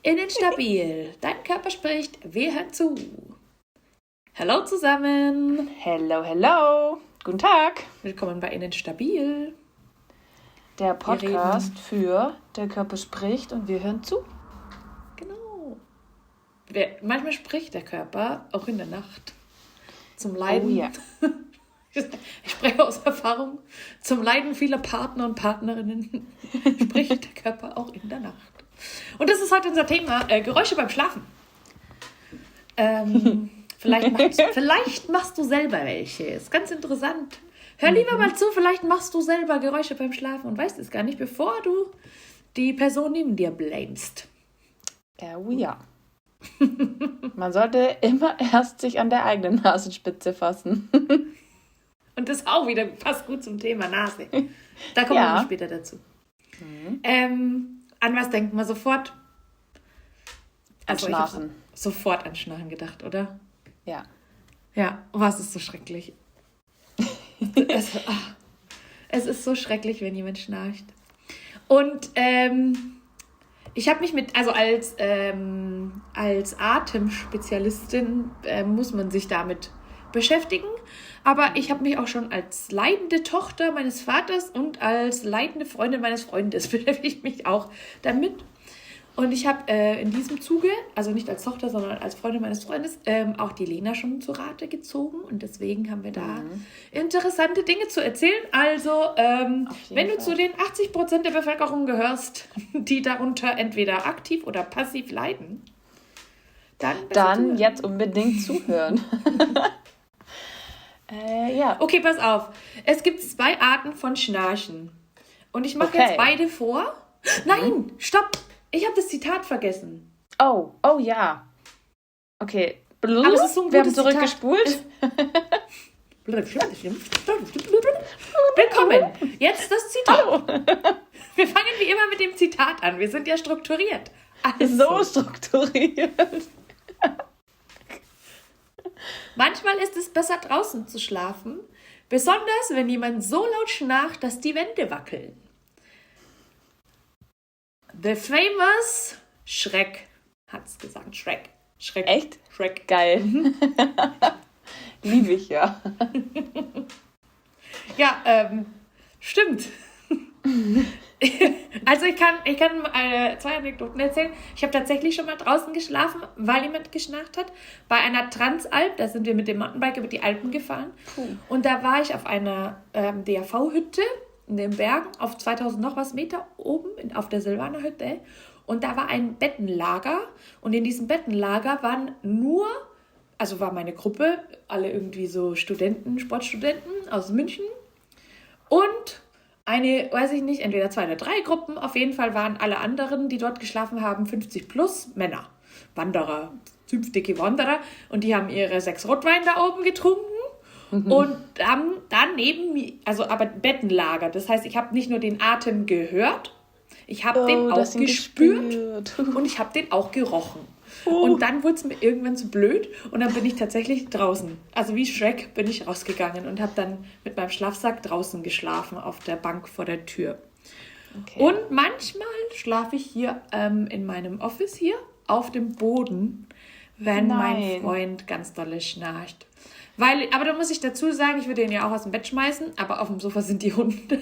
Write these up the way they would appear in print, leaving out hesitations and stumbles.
Innenstabil. Dein Körper spricht, wir hören zu. Hallo zusammen. Hello, hello. Guten Tag. Willkommen bei Innenstabil. Der Podcast für Der Körper spricht und wir hören zu. Genau. Manchmal spricht der Körper auch in der Nacht. Zum Leiden. Oh ja. Ich spreche aus Erfahrung. Zum Leiden vieler Partner und Partnerinnen spricht der Körper auch in der Nacht. Und das ist heute unser Thema, Geräusche beim Schlafen. Vielleicht machst du selber welche. Ist ganz interessant. Hör lieber mal zu, vielleicht machst du selber Geräusche beim Schlafen und weißt es gar nicht, bevor du die Person neben dir blamest. Oh ja. Man sollte immer erst sich an der eigenen Nasenspitze fassen. Und das auch wieder passt gut zum Thema Nase. Da kommen wir später dazu. An was denkt man sofort? An Schnarchen. Sofort an Schnarchen gedacht, oder? Ja. Ja, was ist so schrecklich? Es ist so schrecklich, wenn jemand schnarcht. Und ich habe mich als Atemspezialistin muss man sich damit beschäftigen. Aber ich habe mich auch schon als leidende Tochter meines Vaters und als leidende Freundin meines Freundes beschäftige mich auch damit. Und ich habe in diesem Zuge, also nicht als Tochter, sondern als Freundin meines Freundes, auch die Lena schon zu Rate gezogen. Und deswegen haben wir da interessante Dinge zu erzählen. Also, wenn du zu den 80% der Bevölkerung gehörst, die darunter entweder aktiv oder passiv leiden, dann jetzt unbedingt zuhören. Ja. Okay, pass auf. Es gibt 2 Arten von Schnarchen. Und ich mache jetzt beide vor. Nein, stopp! Ich habe das Zitat vergessen. Oh ja. Okay. Aber es ist so ein Wir haben gutes zurückgespult. Willkommen. Jetzt das Zitat. Hallo. Wir fangen wie immer mit dem Zitat an. Wir sind ja strukturiert. So strukturiert. Manchmal ist es besser, draußen zu schlafen, besonders wenn jemand so laut schnarcht, dass die Wände wackeln. The famous Shrek hat's gesagt. Shrek. Echt? Shrek. Geil. Liebe ich ja. Ja, stimmt. Also ich kann 2 Anekdoten erzählen. Ich habe tatsächlich schon mal draußen geschlafen, weil jemand geschnarcht hat. Bei einer Transalp, da sind wir mit dem Mountainbike über die Alpen gefahren. Und da war ich auf einer DAV-Hütte in den Bergen auf 2000 noch was Meter oben auf der Silvaner Hütte. Und da war ein Bettenlager. Und in diesem Bettenlager war meine Gruppe, alle irgendwie so Sportstudenten aus München. Und entweder 2 oder 3 Gruppen. Auf jeden Fall waren alle anderen, die dort geschlafen haben, 50 plus Männer. Wanderer, 5 dicke Wanderer. Und die haben ihre 6 Rotwein da oben getrunken. Und dann aber Bettenlager. Das heißt, ich habe nicht nur den Atem gehört, ich habe den auch gespürt und ich habe den auch gerochen. Und dann wurde es mir irgendwann zu blöd und dann bin ich tatsächlich draußen. Also wie Shrek bin ich rausgegangen und habe dann mit meinem Schlafsack draußen geschlafen auf der Bank vor der Tür. Okay. Und manchmal schlafe ich hier in meinem Office hier auf dem Boden, wenn mein Freund ganz dolle schnarcht. Aber da muss ich dazu sagen, ich würde ihn ja auch aus dem Bett schmeißen, aber auf dem Sofa sind die Hunde.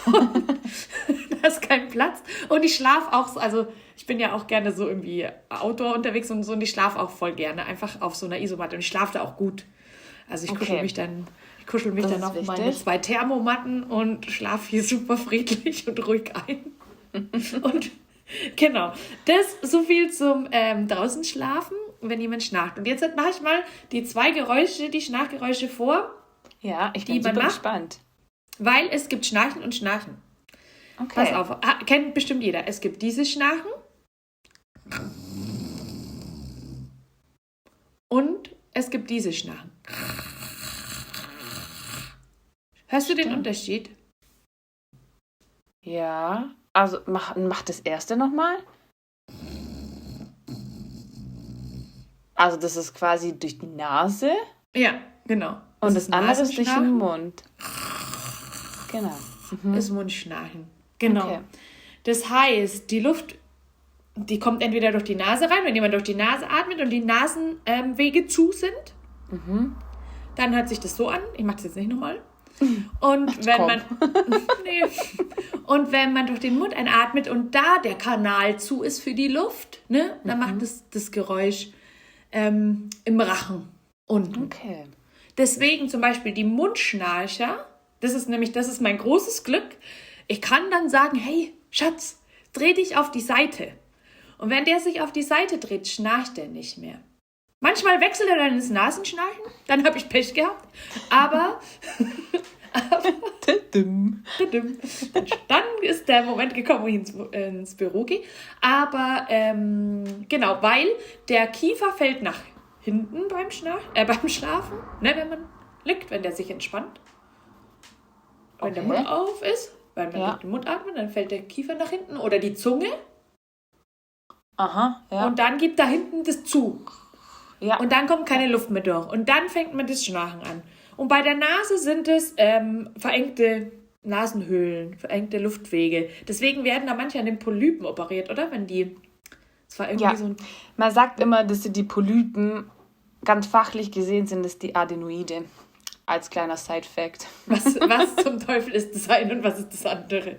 Da ist kein Platz. Und ich schlafe auch so, also ich bin ja auch gerne so irgendwie Outdoor unterwegs und so, und ich schlafe auch voll gerne, einfach auf so einer Isomatte. Und ich schlafe da auch gut. Also ich kuschel mich dann auf meine 2 Thermomatten und schlafe hier super friedlich und ruhig ein. Und genau, das so viel zum draußen schlafen, wenn jemand schnarcht. Und jetzt mache ich mal die 2 Geräusche, die Schnarchgeräusche vor. Ja, ich bin super gespannt. Weil es gibt Schnarchen und Schnarchen. Okay. Pass auf, kennt bestimmt jeder. Es gibt dieses Schnarchen und es gibt dieses Schnarchen. Hörst du den Unterschied? Ja, also mach das erste nochmal. Also das ist quasi durch die Nase. Ja, genau. Und das andere ist durch den Mund. Genau. ist Mundschnarchen. Genau. Okay. Das heißt, die Luft, die kommt entweder durch die Nase rein, wenn jemand durch die Nase atmet und die Nasenwege zu sind, dann hört sich das so an. Ich mache das jetzt nicht nochmal. Und wenn man durch den Mund einatmet und da der Kanal zu ist für die Luft, ne, dann macht das Geräusch im Rachen unten. Okay. Deswegen zum Beispiel die Mundschnarcher, das ist mein großes Glück. Ich kann dann sagen, hey, Schatz, dreh dich auf die Seite. Und wenn der sich auf die Seite dreht, schnarcht er nicht mehr. Manchmal wechselt er dann ins Nasenschnarchen, dann habe ich Pech gehabt. Aber dann ist der Moment gekommen, wo ich ins Büro gehe. Aber genau, weil der Kiefer fällt nach hinten beim Schlafen, ne, wenn man liegt, wenn der sich entspannt. Wenn der Mund auf ist, weil man durch den Mund atmet, dann fällt der Kiefer nach hinten oder die Zunge. Aha, ja. Und dann gibt da hinten das zu. Ja. Und dann kommt keine Luft mehr durch. Und dann fängt man das Schnarchen an. Und bei der Nase sind es verengte Nasenhöhlen, verengte Luftwege. Deswegen werden da manche an den Polypen operiert, oder? Wenn die... Das war irgendwie so ein... Man sagt immer, dass die Polypen, ganz fachlich gesehen, sind es die Adenoide. Als kleiner Side-Fact. Was zum Teufel ist das eine und was ist das andere?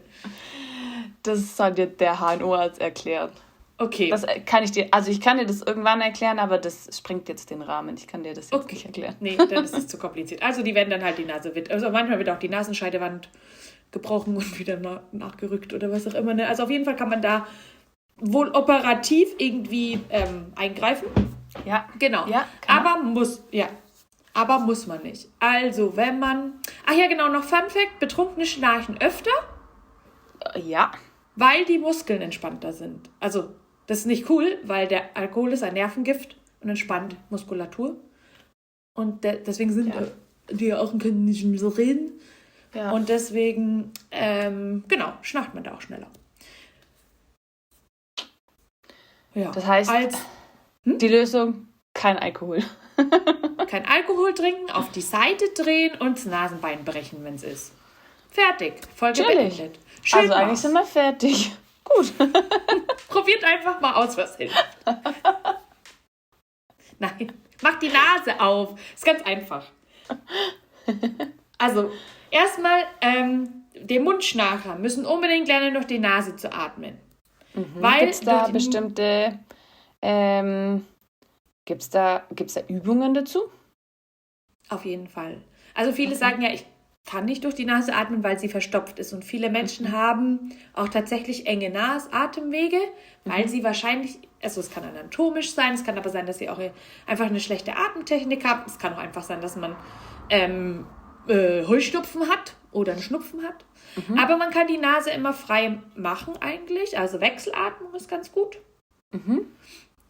Das hat dir der HNO-Arzt erklärt. Okay. Das kann ich dir, also ich kann dir das irgendwann erklären, aber das sprengt jetzt den Rahmen. Ich kann dir das jetzt nicht erklären. Nee, dann ist es zu kompliziert. Also die werden dann halt die Nase also manchmal wird auch die Nasenscheidewand gebrochen und wieder nachgerückt oder was auch immer. Ne? Also auf jeden Fall kann man da wohl operativ irgendwie eingreifen. Ja. Genau. Ja, aber muss man nicht. Also wenn man... Ach ja, genau, noch Fun Fact. Betrunkene schnarchen öfter. Ja. Weil die Muskeln entspannter sind. Also das ist nicht cool, weil der Alkohol ist ein Nervengift und entspannt Muskulatur. Und deswegen sind die auch können nicht mehr so reden. Ja. Und deswegen, schnarcht man da auch schneller. Ja. Das heißt, die Lösung, kein Alkohol. Kein Alkohol trinken, auf die Seite drehen und das Nasenbein brechen, wenn es ist. Fertig. Folge beendet. Schön also eigentlich sind wir fertig. Gut. Probiert einfach mal aus, was hilft. Nein, macht die Nase auf. Ist ganz einfach. Also, erstmal, die Mundschnarcher müssen unbedingt lernen, durch die Nase zu atmen. Gibt es da bestimmte, gibt's da Übungen dazu? Auf jeden Fall. Also viele sagen ja, ich kann nicht durch die Nase atmen, weil sie verstopft ist. Und viele Menschen haben auch tatsächlich enge Atemwege, weil sie wahrscheinlich, also es kann anatomisch sein, es kann aber sein, dass sie auch einfach eine schlechte Atemtechnik haben. Es kann auch einfach sein, dass man Heuschnupfen hat oder einen Schnupfen hat. Aber man kann die Nase immer frei machen eigentlich. Also Wechselatmung ist ganz gut. Beim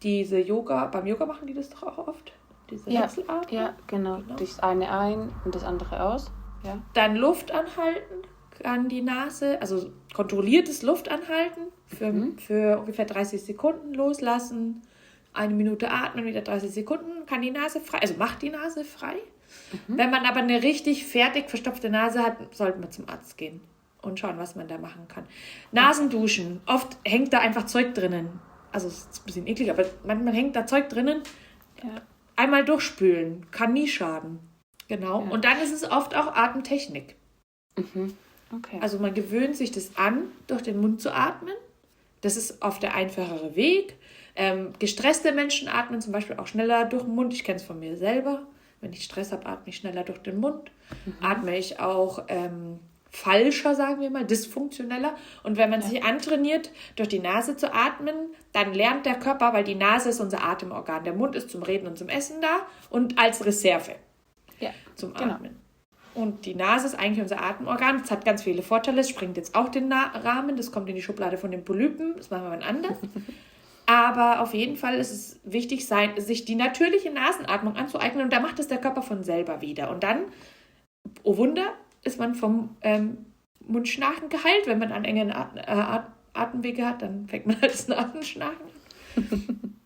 Yoga machen die das doch auch oft. Diese Wechselatmung. Ja, genau. Das eine ein und das andere aus. Ja. Dann Luft anhalten an die Nase, also kontrolliertes Luftanhalten für ungefähr 30 Sekunden loslassen, 1 Minute atmen, wieder 30 Sekunden, kann die Nase frei, also macht die Nase frei. Wenn man aber eine richtig fertig verstopfte Nase hat, sollte man zum Arzt gehen und schauen, was man da machen kann. Nasenduschen, oft hängt da einfach Zeug drinnen. Also es ist ein bisschen eklig, aber manchmal hängt da Zeug drinnen. Ja. Einmal durchspülen, kann nie schaden. Genau. Ja. Und dann ist es oft auch Atemtechnik. Okay. Also man gewöhnt sich das an, durch den Mund zu atmen. Das ist oft der einfachere Weg. Gestresste Menschen atmen zum Beispiel auch schneller durch den Mund. Ich kenne es von mir selber. Wenn ich Stress habe, atme ich schneller durch den Mund. Atme ich auch falscher, sagen wir mal, dysfunktioneller. Und wenn man sich antrainiert, durch die Nase zu atmen, dann lernt der Körper, weil die Nase ist unser Atemorgan. Der Mund ist zum Reden und zum Essen da und als Reserve zum Atmen. Und die Nase ist eigentlich unser Atemorgan. Das hat ganz viele Vorteile. Es springt jetzt auch den Rahmen. Das kommt in die Schublade von den Polypen. Das machen wir mal anders. Aber auf jeden Fall ist es wichtig, sich die natürliche Nasenatmung anzueignen. Und da macht es der Körper von selber wieder. Und dann, oh Wunder, ist man vom Mundschnarchen geheilt. Wenn man einen engen Atemwege hat, dann fängt man halt das Nasenschnarchen an.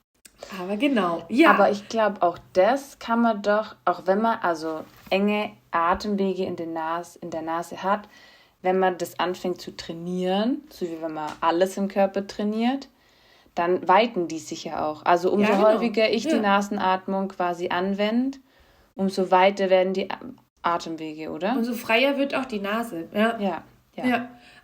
Aber genau, ja. Aber ich glaube, auch das kann man doch, auch wenn man also enge Atemwege in der Nase hat, wenn man das anfängt zu trainieren, so wie wenn man alles im Körper trainiert, dann weiten die sich ja auch. Also umso häufiger ich die Nasenatmung quasi anwende, umso weiter werden die Atemwege, oder? Umso freier wird auch die Nase. Ja.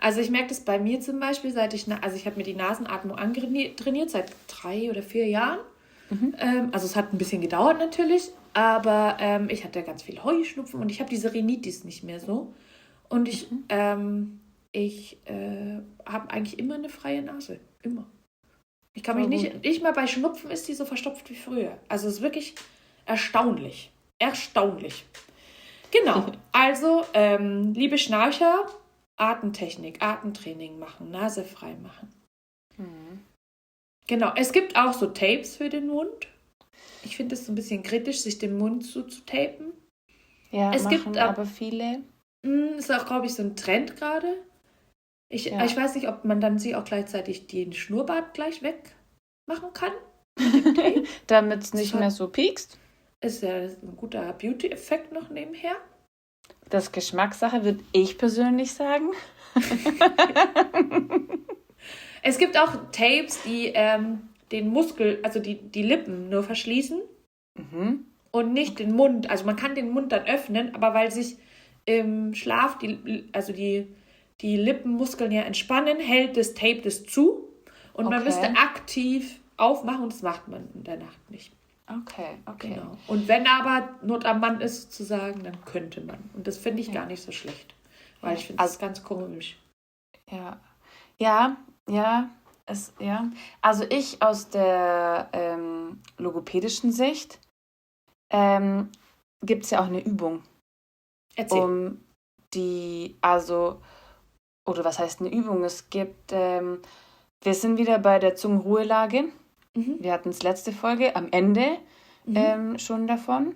Also ich merke das bei mir zum Beispiel, ich habe mir die Nasenatmung antrainiert seit 3 oder 4 Jahren. Also es hat ein bisschen gedauert natürlich, aber ich hatte ganz viel Heuschnupfen und ich habe diese Rhinitis nicht mehr so. Und ich habe eigentlich immer eine freie Nase. Immer. Ich kann mich nicht mal bei Schnupfen ist die so verstopft wie früher. Also es ist wirklich erstaunlich. Erstaunlich. Genau. Also, liebe Schnarcher, Atemtechnik, Atemtraining machen, Nase frei machen. Genau. Es gibt auch so Tapes für den Mund. Ich finde es so ein bisschen kritisch, sich den Mund zuzutapen. Ja, es gibt aber viele. Ist auch, glaube ich, so ein Trend gerade. Ich weiß nicht, ob man dann sie auch gleichzeitig den Schnurrbart gleich wegmachen kann. Damit es nicht mehr so piekst. Ist ja ein guter Beauty-Effekt noch nebenher. Das ist Geschmackssache, würde ich persönlich sagen. Es gibt auch Tapes, die den Muskel, also die Lippen nur verschließen und nicht den Mund. Also man kann den Mund dann öffnen, aber weil sich im Schlaf die Lippenmuskeln ja entspannen, hält das Tape das zu und man müsste aktiv aufmachen und das macht man in der Nacht nicht. Okay. Genau. Und wenn aber Not am Mann ist, sozusagen, dann könnte man. Und das finde ich gar nicht so schlecht, weil ich finde das ganz komisch. Ja. Also ich aus der logopädischen Sicht gibt es ja auch eine Übung. Erzähl. Oder was heißt eine Übung? Es gibt, wir sind wieder bei der Zungenruhelage. Wir hatten es letzte Folge am Ende schon davon.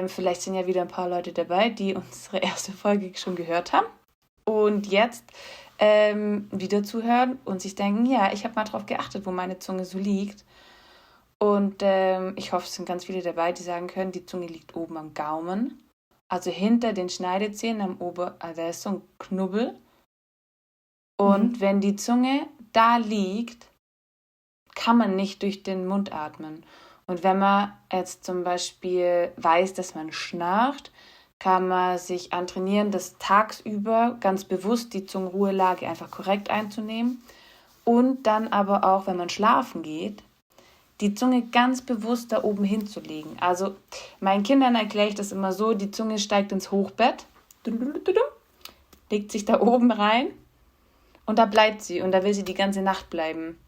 Vielleicht sind ja wieder ein paar Leute dabei, die unsere erste Folge schon gehört haben und jetzt wieder zuhören und sich denken, ja, ich habe mal drauf geachtet, wo meine Zunge so liegt. Und ich hoffe, es sind ganz viele dabei, die sagen können, die Zunge liegt oben am Gaumen. Also hinter den Schneidezähnen da ist so ein Knubbel. Und wenn die Zunge da liegt, kann man nicht durch den Mund atmen. Und wenn man jetzt zum Beispiel weiß, dass man schnarcht, kann man sich antrainieren, das tagsüber ganz bewusst die Zungenruhelage einfach korrekt einzunehmen. Und dann aber auch, wenn man schlafen geht, die Zunge ganz bewusst da oben hinzulegen. Also meinen Kindern erkläre ich das immer so, die Zunge steigt ins Hochbett, legt sich da oben rein und da bleibt sie und da will sie die ganze Nacht bleiben.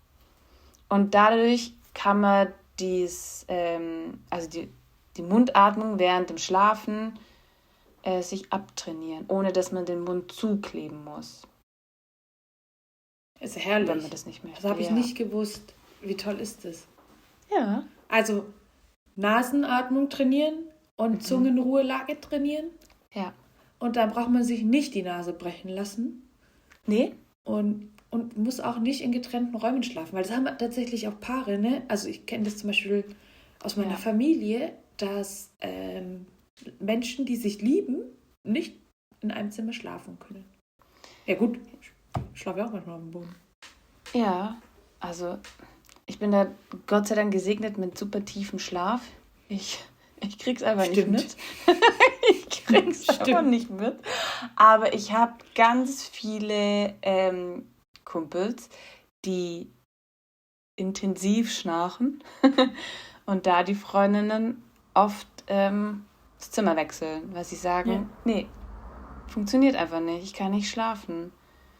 Und dadurch kann man die Mundatmung während dem Schlafen sich abtrainieren, ohne dass man den Mund zukleben muss. Ist herrlich. Wenn man das nicht möchte. Das habe ich nicht gewusst. Wie toll ist das? Ja. Also Nasenatmung trainieren und Zungenruhelage trainieren. Ja. Und dann braucht man sich nicht die Nase brechen lassen. Nee. Und muss auch nicht in getrennten Räumen schlafen. Weil das haben tatsächlich auch Paare, ne? Also ich kenne das zum Beispiel aus meiner Familie, dass Menschen, die sich lieben, nicht in einem Zimmer schlafen können. Ja gut, ich schlafe ja auch manchmal auf dem Boden. Ja, also ich bin da Gott sei Dank gesegnet mit super tiefem Schlaf. Ich krieg's einfach nicht mit. Ich krieg's einfach nicht mit. Aber ich habe ganz viele Kumpels, die intensiv schnarchen und da die Freundinnen oft das Zimmer wechseln, weil sie sagen, nee, funktioniert einfach nicht, ich kann nicht schlafen.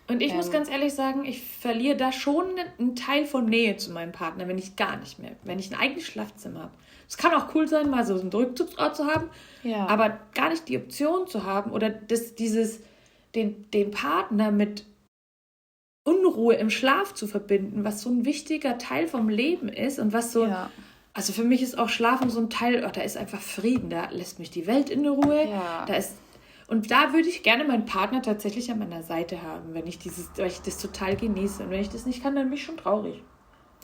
Und ich muss ganz ehrlich sagen, ich verliere da schon einen Teil von Nähe zu meinem Partner, wenn ich ein eigenes Schlafzimmer habe. Es kann auch cool sein, mal so einen Rückzugsort zu haben, aber gar nicht die Option zu haben oder den Partner mit Unruhe im Schlaf zu verbinden, was so ein wichtiger Teil vom Leben ist und was so, also für mich ist auch Schlafen so ein Teil, da ist einfach Frieden, da lässt mich die Welt in Ruhe, und da würde ich gerne meinen Partner tatsächlich an meiner Seite haben, weil ich das total genieße. Und wenn ich das nicht kann, dann bin ich schon traurig.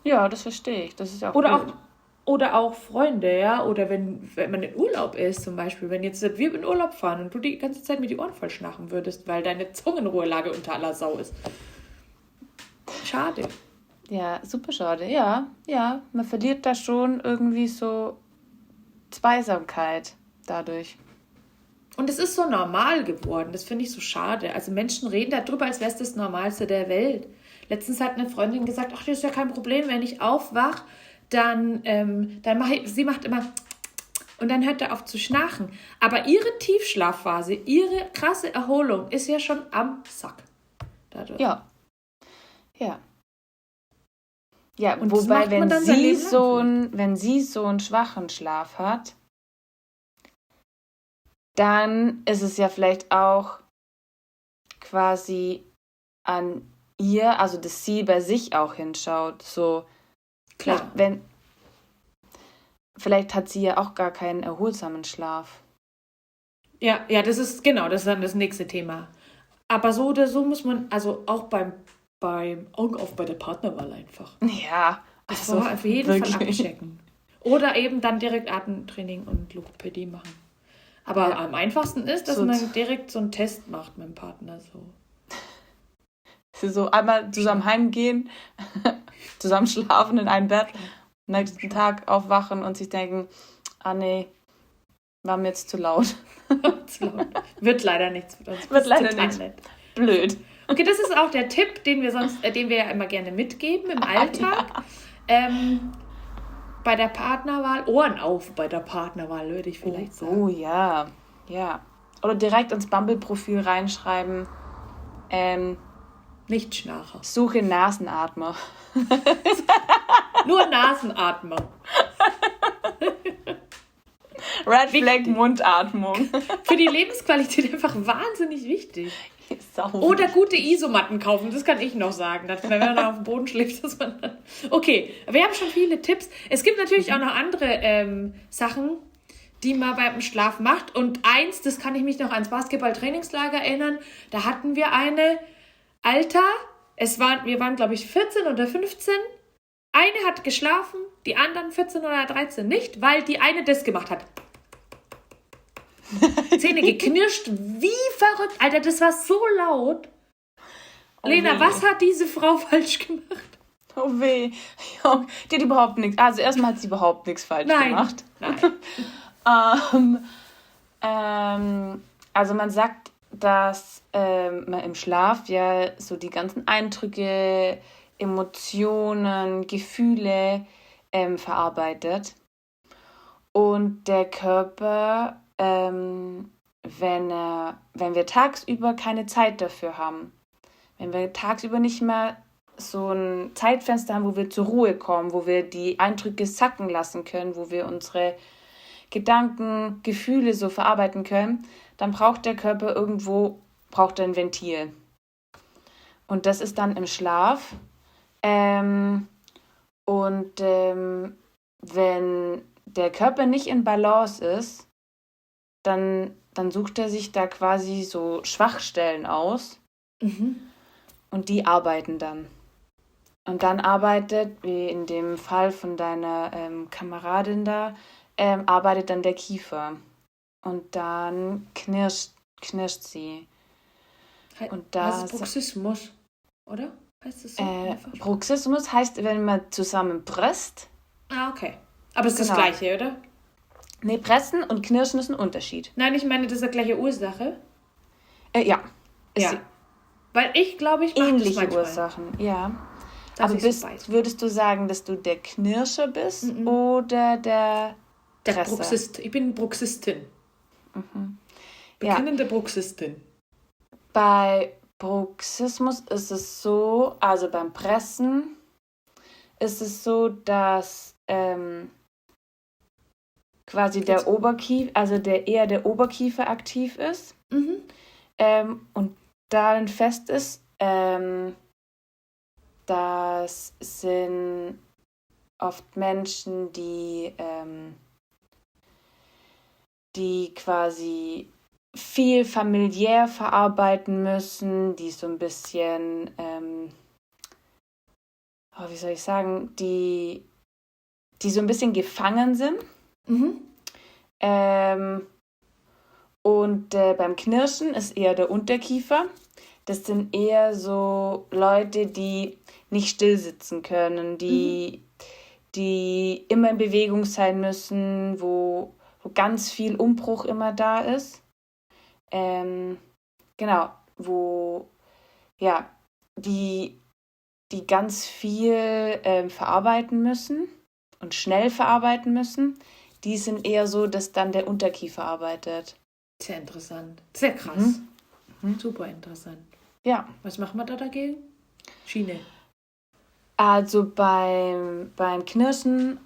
Ja, das verstehe ich. Das ist ja auch oder gut. Oder auch Freunde, ja, oder wenn man in Urlaub ist zum Beispiel, wenn jetzt wir in Urlaub fahren und du die ganze Zeit mit die Ohren voll schnarchen würdest, weil deine Zungenruhelage unter aller Sau ist. Schade. Ja, super schade. Ja, man verliert da schon irgendwie so Zweisamkeit dadurch. Und es ist so normal geworden, das finde ich so schade. Also Menschen reden darüber, als wäre es das Normalste der Welt. Letztens hat eine Freundin gesagt, ach, das ist ja kein Problem, wenn ich aufwach, dann sie macht immer und dann hört er auf zu schnarchen. Aber ihre Tiefschlafphase, ihre krasse Erholung ist ja schon am Sack. Dadurch. Ja. Ja, und wobei, wenn sie so einen schwachen Schlaf hat, dann ist es ja vielleicht auch quasi an ihr, also dass sie bei sich auch hinschaut. So, klar. Vielleicht hat sie ja auch gar keinen erholsamen Schlaf. Ja, das ist dann das nächste Thema. Aber so oder so muss man, also auch beim Augen auf bei der Partnerwahl einfach. Ja, also auf jeden Fall abchecken. Oder eben dann direkt Atemtraining und Logopädie machen. Aber am einfachsten ist, dass man direkt so einen Test macht mit dem Partner. So einmal zusammen heimgehen, zusammen schlafen in einem Bett, nächsten Tag aufwachen und sich denken, nee, war mir jetzt zu laut. Wird leider nichts mit uns. Wird leider nichts. Blöd. Okay, das ist auch der Tipp, den wir ja immer gerne mitgeben im Alltag. Ja. Bei der Partnerwahl, Ohren auf bei der Partnerwahl, würde ich vielleicht sagen. Oh ja. Oder direkt ins Bumble-Profil reinschreiben. Nicht Schnarcher. Suche Nasenatmer. Nur Nasenatmer. Red Flag Mundatmung. Für die Lebensqualität einfach wahnsinnig wichtig. Oder gute Isomatten kaufen, das kann ich noch sagen. Wenn man da auf dem Boden schläft, dass man dann... Okay, wir haben schon viele Tipps. Es gibt natürlich auch noch andere Sachen, die man beim Schlaf macht. Und eins, das kann ich mich noch ans Basketball-Trainingslager erinnern, da hatten wir wir waren glaube ich 14 oder 15. Eine hat geschlafen, die anderen 14 oder 13 nicht, weil die eine das gemacht hat. Zähne geknirscht, wie verrückt. Alter, das war so laut. Lena, was hat diese Frau falsch gemacht? Oh weh. Ja, die hat überhaupt nichts. Also erstmal hat sie überhaupt nichts falsch gemacht. Nein. Also man sagt, dass man im Schlaf ja so die ganzen Eindrücke, Emotionen, Gefühle verarbeitet. Und der Körper, wenn wir tagsüber keine Zeit dafür haben, wenn wir tagsüber nicht mehr so ein Zeitfenster haben, wo wir zur Ruhe kommen, wo wir die Eindrücke sacken lassen können, wo wir unsere Gedanken, Gefühle so verarbeiten können, dann braucht der Körper ein Ventil. Und das ist dann im Schlaf. Wenn der Körper nicht in Balance ist, dann sucht er sich da quasi so Schwachstellen aus. Und die arbeiten dann. Und dann arbeitet, wie in dem Fall von deiner Kameradin da, arbeitet dann der Kiefer. Und dann knirscht sie. Und das ist Bruxismus, oder? Heißt das so? Bruxismus heißt, wenn man zusammen presst. Okay. Aber es ist das Gleiche, oder? Nee, pressen und knirschen ist ein Unterschied. Nein, ich meine, das ist die gleiche Ursache. Ja. Weil ich glaube, ich mache ähnliche Ursachen, ja. Aber würdest du sagen, dass du der Knirscher bist oder der Bruxist? Ich bin Bruxistin. Bekennende Bruxistin. Bei Bruxismus ist es so, also beim Pressen ist es so, dass quasi der Oberkiefer aktiv ist und darin fest ist, das sind oft Menschen, die quasi viel familiär verarbeiten müssen, die so ein bisschen, wie soll ich sagen, die die so ein bisschen gefangen sind. Mhm. Und beim Knirschen ist eher der Unterkiefer. Das sind eher so Leute, die nicht still sitzen können, die immer in Bewegung sein müssen, wo ganz viel Umbruch immer da ist. Genau, wo ja, die ganz viel verarbeiten müssen und schnell verarbeiten müssen. Die sind eher so, dass dann der Unterkiefer arbeitet. Sehr interessant. Sehr krass. Super interessant. Ja. Was machen wir da dagegen? Schiene. Also beim Knirschen,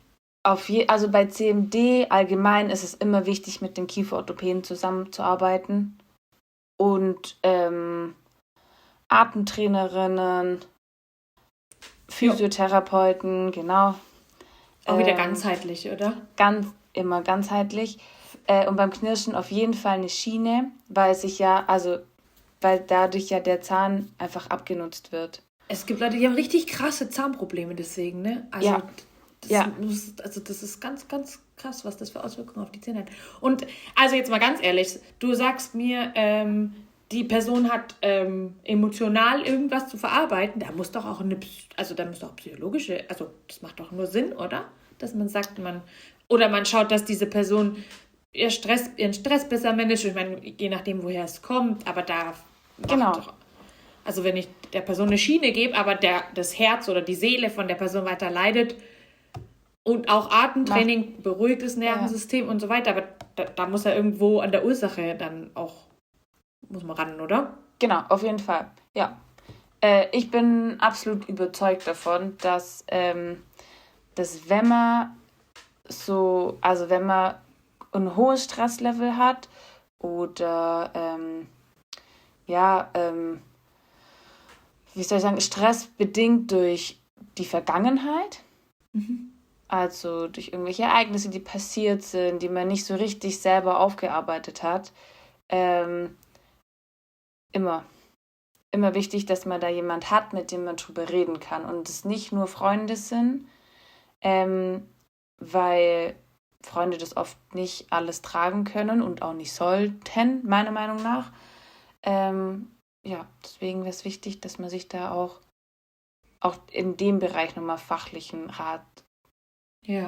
also bei CMD allgemein ist es immer wichtig, mit den Kieferorthopäden zusammenzuarbeiten. Und Atemtrainerinnen, Physiotherapeuten, genau. Auch wieder ganzheitlich, oder? Immer ganzheitlich. Und beim Knirschen auf jeden Fall eine Schiene, weil dadurch ja der Zahn einfach abgenutzt wird. Es gibt Leute, die haben richtig krasse Zahnprobleme deswegen, ne? Also, das ist ganz, ganz krass, was das für Auswirkungen auf die Zähne hat. Und also jetzt mal ganz ehrlich, du sagst mir, die Person hat emotional irgendwas zu verarbeiten, da muss doch auch psychologische, also das macht doch nur Sinn, oder? Dass man sagt, man schaut, dass diese Person ihren Stress besser managt. Ich meine, je nachdem, woher es kommt, aber da doch, also wenn ich der Person eine Schiene gebe, aber das Herz oder die Seele von der Person weiter leidet und auch Atemtraining beruhigt das Nervensystem und so weiter, aber da muss er irgendwo an der Ursache dann auch, muss man ran, oder? Genau, auf jeden Fall, ja. Ich bin absolut überzeugt davon, dass wenn man ein hohes Stresslevel hat oder wie soll ich sagen, Stress bedingt durch die Vergangenheit, also durch irgendwelche Ereignisse, die passiert sind, die man nicht so richtig selber aufgearbeitet hat, immer wichtig, dass man da jemand hat, mit dem man drüber reden kann und es nicht nur Freunde sind, weil Freunde das oft nicht alles tragen können und auch nicht sollten, meiner Meinung nach. Deswegen wäre es wichtig, dass man sich da auch in dem Bereich nochmal fachlichen Rat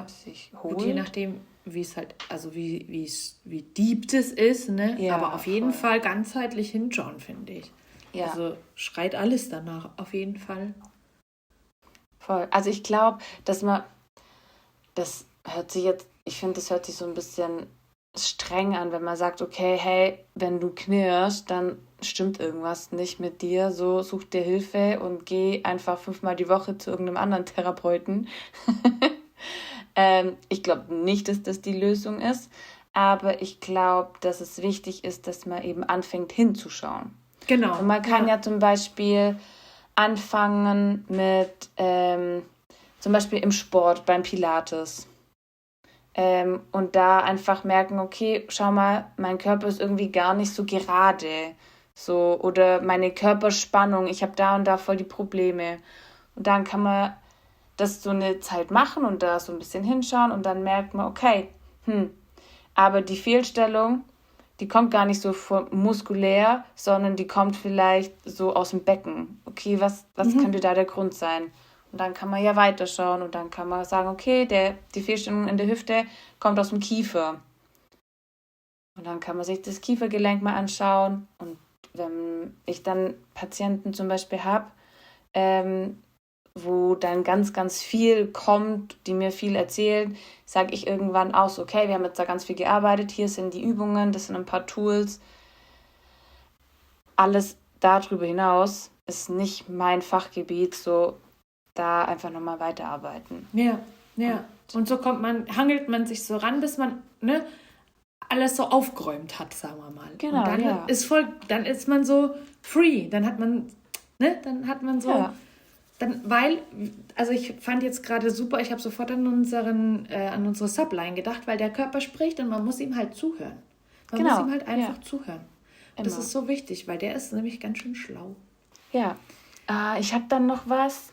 sich holt. Und je nachdem, wie es halt, also wie deep das ist, ne? Ja, aber auf jeden Fall ganzheitlich hinschauen, finde ich. Ja. Also schreit alles danach, auf jeden Fall. Voll. Also ich glaube, dass man, das hört sich so ein bisschen streng an, wenn man sagt, okay, hey, wenn du knirschst, dann stimmt irgendwas nicht mit dir, so such dir Hilfe und geh einfach 5-mal die Woche zu irgendeinem anderen Therapeuten. Ich glaube nicht, dass das die Lösung ist, aber ich glaube, dass es wichtig ist, dass man eben anfängt hinzuschauen. Genau. Und man kann ja zum Beispiel anfangen mit, zum Beispiel im Sport, beim Pilates. Und da einfach merken, okay, schau mal, mein Körper ist irgendwie gar nicht so gerade. So, oder meine Körperspannung, ich habe da und da voll die Probleme. Und dann kann man das so eine Zeit machen und da so ein bisschen hinschauen und dann merkt man, okay, aber die Fehlstellung, die kommt gar nicht so muskulär, sondern die kommt vielleicht so aus dem Becken. Okay, was könnte da der Grund sein? Und dann kann man ja weiterschauen und dann kann man sagen, okay, die Fehlstellung in der Hüfte kommt aus dem Kiefer. Und dann kann man sich das Kiefergelenk mal anschauen. Und wenn ich dann Patienten zum Beispiel habe, wo dann ganz, ganz viel kommt, die mir viel erzählen, sage ich irgendwann auch so, okay, wir haben jetzt da ganz viel gearbeitet, hier sind die Übungen, das sind ein paar Tools. Alles darüber hinaus ist nicht mein Fachgebiet, so da einfach nochmal weiterarbeiten. Ja. Und so hangelt man sich so ran, bis man alles so aufgeräumt hat, sagen wir mal. Genau, und dann ist man so free, dann hat man so... Ja. Also ich fand jetzt gerade super, ich habe sofort an unsere Subline gedacht, weil der Körper spricht und man muss ihm halt zuhören. Man muss ihm halt einfach zuhören. Immer. Das ist so wichtig, weil der ist nämlich ganz schön schlau. Ja, ich habe dann noch was.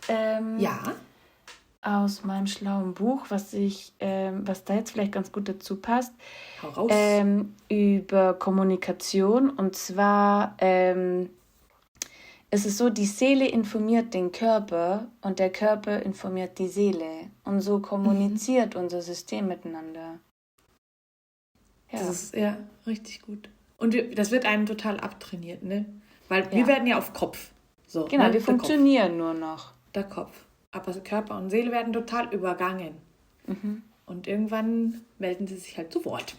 aus meinem schlauen Buch, was da jetzt vielleicht ganz gut dazu passt. Hau raus. Über Kommunikation. Und zwar ist es so, die Seele informiert den Körper und der Körper informiert die Seele. Und so kommuniziert unser System miteinander. Ja. Das ist ja richtig gut. Und das wird einem total abtrainiert, ne? Weil wir werden ja auf Kopf. So, genau, ne? wir funktionieren nur noch. Der Kopf. Aber Körper und Seele werden total übergangen. Und irgendwann melden sie sich halt zu Wort.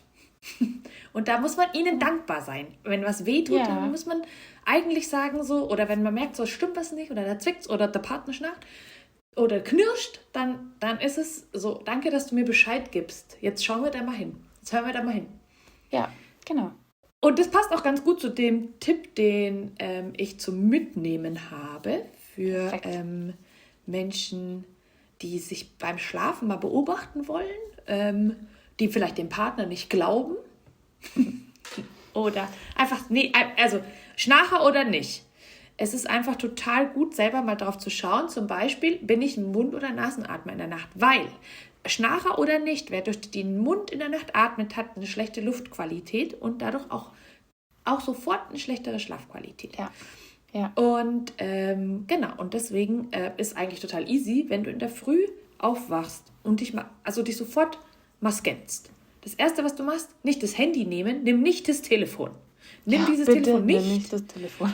Und da muss man ihnen dankbar sein. Wenn was wehtut, dann muss man eigentlich sagen so, oder wenn man merkt, so stimmt was nicht, oder da zwickt's, oder der Partner schnarcht, oder knirscht, dann ist es so, danke, dass du mir Bescheid gibst. Jetzt schauen wir da mal hin. Jetzt hören wir da mal hin. Ja, genau. Und das passt auch ganz gut zu dem Tipp, den ich zum Mitnehmen habe für Menschen, die sich beim Schlafen mal beobachten wollen, die vielleicht dem Partner nicht glauben. Oder einfach, also Schnarcher oder nicht. Es ist einfach total gut, selber mal drauf zu schauen. Zum Beispiel, bin ich ein Mund- oder Nasenatmer in der Nacht? Weil Schnarcher oder nicht, wer durch den Mund in der Nacht atmet, hat eine schlechte Luftqualität und dadurch auch sofort eine schlechtere Schlafqualität. Ja. Und genau, und deswegen ist eigentlich total easy, wenn du in der Früh aufwachst und dich sofort mal scannst. Das Erste, was du machst, nicht das Handy nehmen, nimm nicht das Telefon. Nimm dieses Telefon nicht. Nimm nicht das Telefon.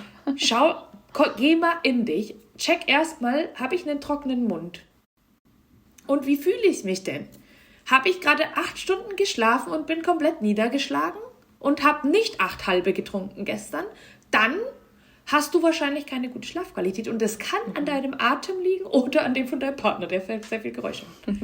Geh mal in dich, check erstmal, habe ich einen trockenen Mund? Und wie fühle ich mich denn? Habe ich gerade 8 Stunden geschlafen und bin komplett niedergeschlagen und habe nicht 8 halbe getrunken gestern? Dann hast du wahrscheinlich keine gute Schlafqualität. Und das kann an deinem Atem liegen oder an dem von deinem Partner, der sehr viel Geräusche macht.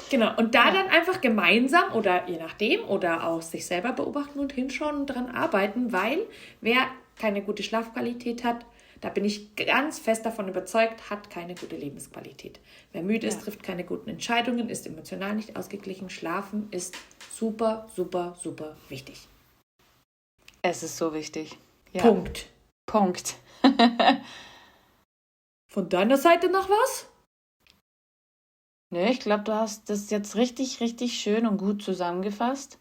Genau, und da dann einfach gemeinsam oder je nachdem oder auch sich selber beobachten und hinschauen und dran arbeiten, weil wer keine gute Schlafqualität hat, da bin ich ganz fest davon überzeugt, hat keine gute Lebensqualität. Wer müde ist, trifft keine guten Entscheidungen, ist emotional nicht ausgeglichen. Schlafen ist super, super, super wichtig. Es ist so wichtig. Ja. Punkt. Von deiner Seite noch was? Nö, ich glaube, du hast das jetzt richtig, richtig schön und gut zusammengefasst.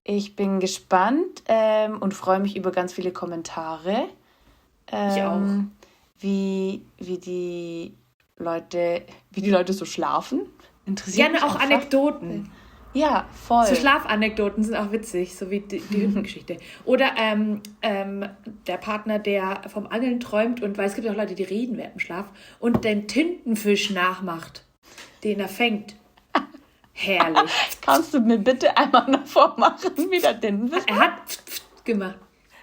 Ich bin gespannt und freue mich über ganz viele Kommentare. Ich auch. Wie die Leute so schlafen. Interessiert Gerne auch einfach. Anekdoten. Ja, voll. So Schlafanekdoten sind auch witzig, so wie die Hüttengeschichte. Oder der Partner, der vom Angeln träumt und weil es gibt auch Leute, die reden während dem Schlaf und den Tintenfisch nachmacht, den er fängt. Herrlich. Kannst du mir bitte einmal noch vormachen, wie der Tintenfisch? Er hat gemacht.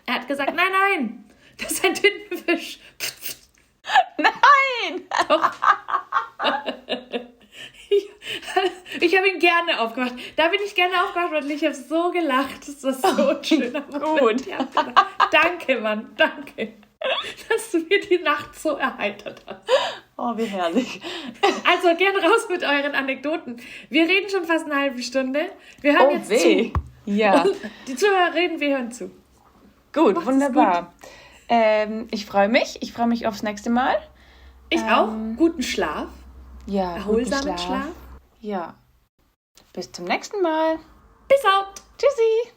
Er hat gesagt, nein, das ist ein Tintenfisch. Nein! Doch. Ich habe ihn gerne aufgemacht. Da bin ich gerne aufgewacht und ich habe so gelacht. Das ist so ein schöner Moment. Gut. Danke, Mann. Danke, dass du mir die Nacht so erheitert hast. Oh, wie herrlich. Also, gern raus mit euren Anekdoten. Wir reden schon fast eine halbe Stunde. Wir hören jetzt zu. Ja. Und die Zuhörer reden, wir hören zu. Gut, macht's wunderbar. Gut. Ich freue mich. Ich freue mich aufs nächste Mal. Ich auch. Guten Schlaf. Ja, erholsamen Schlaf. Ja. Bis zum nächsten Mal. Peace out. Tschüssi.